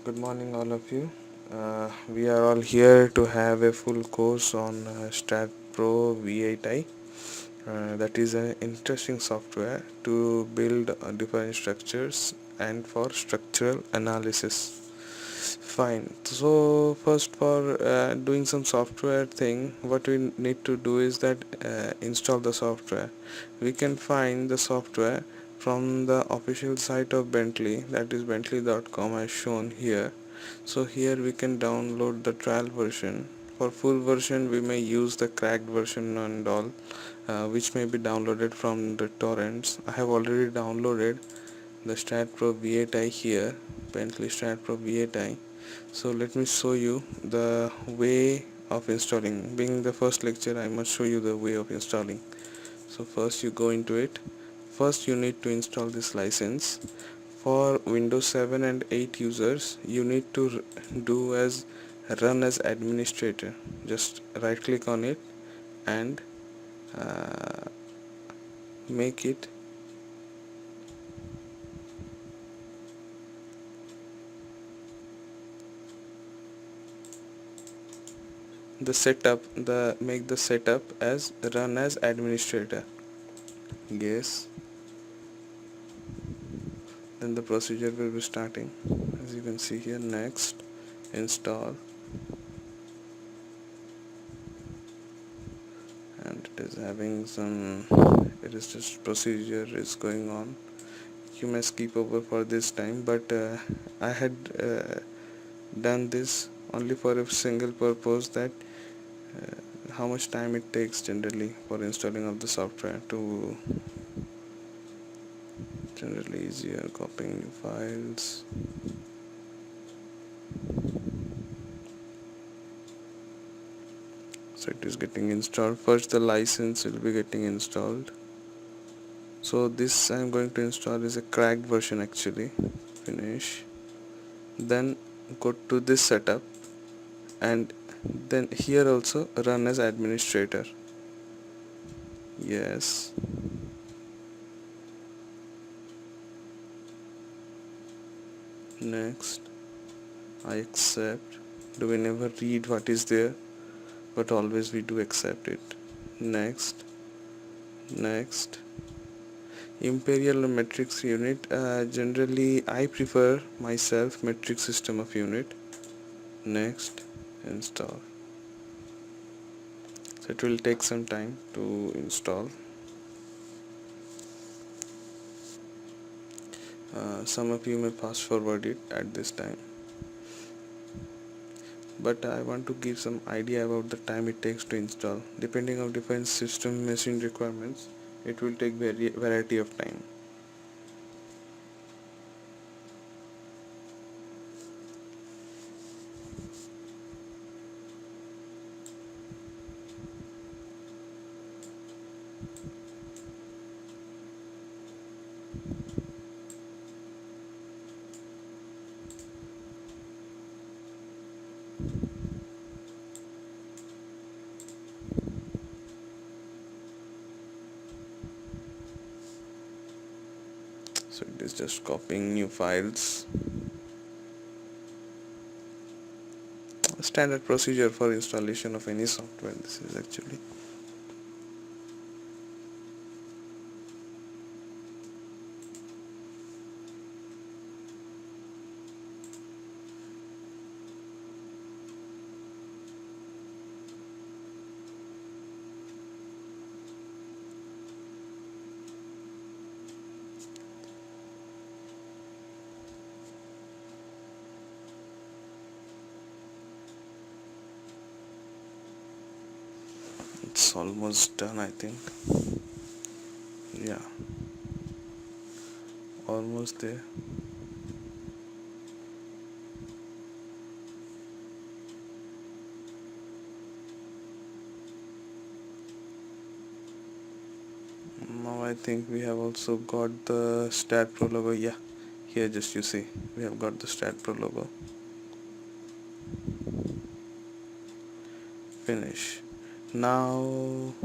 Good morning, all of you. We are all here to have a full course on Staad Pro v8i. That is an interesting software to build different structures and for structural analysis. Fine. So first, for doing some software thing, what we need to do is that install the software. We can find the software from the official site of Bentley, that is bentley.com, as shown here. So here we can download the trial version. For full version we may use the cracked version and all, which may be downloaded from the torrents. I have already downloaded the Staad Pro v8i here, Bentley Staad Pro v8i. So let me show you the way of installing. Being the first lecture, I must show you the way of installing. So first you go into it. First you need to install this license. For Windows 7 and 8 users, you need to do as run as administrator. Just right click on it and uh, make it the setup, the make the setup as run as administrator. Yes, then the procedure will be starting. As you can see here, next, install, and it is having some, it is just procedure is going on. You may skip over for this time, but I had done this only for a single purpose, that how much time it takes generally for installing of the software, to generally easier copying new files. So it is getting installed. First the license will be getting installed. So this I am going to install is a cracked version actually. Finish. Then go to this setup, and then here also run as administrator. Yes. Next, I accept. Do we never read what is there, but always we do accept it. Next. Next, imperial matrix unit, generally I prefer myself metric system of unit. Next, install. So it will take some time to install. Some of you may fast forward it at this time, but I want to give some idea about the time it takes to install. Depending on different system machine requirements, it will take variety of time. So it is just copying new files. Standard procedure for installation of any software, this is actually. It's almost done, I think. Yeah, almost there. Now I think we have also got the Stat Pro logo. Yeah, here just you see we have got the Stat Pro logo. Finish. Now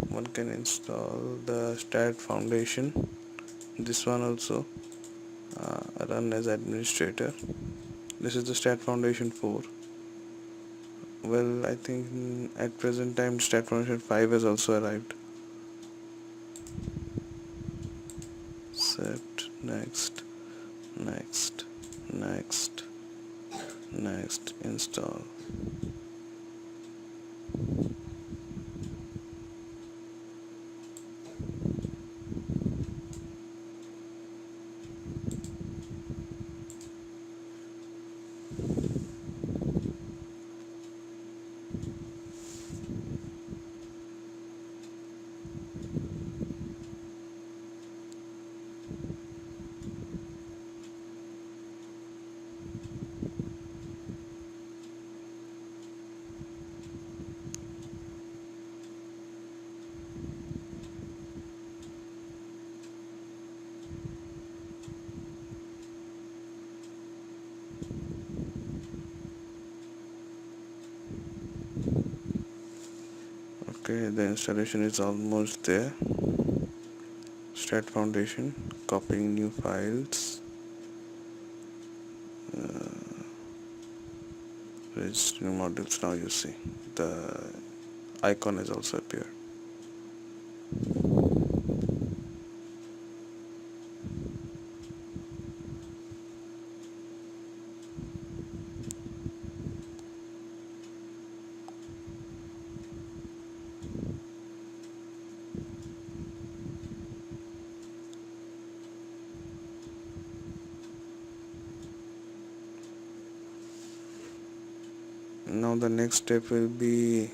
one can install the Stat Foundation. This one also, run as administrator. This is the Stat Foundation 4. Well, I think at present time Stat Foundation 5 has also arrived. Accept, next, next, next, next, install. Okay, the installation is almost there. Stat Foundation, copying new files, registering modules. Now you see the icon has also appeared. Now the next step will be,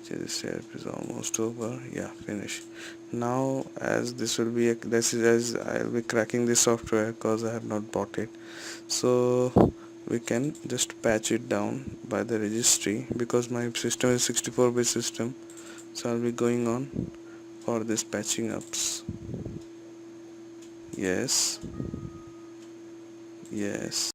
this step is almost over. Yeah, finish. Now as this will be this is as I'll be cracking this software because I have not bought it, so we can just patch it down by the registry because my system is 64-bit system. So I'll be going on for this patching ups. Yes, yes.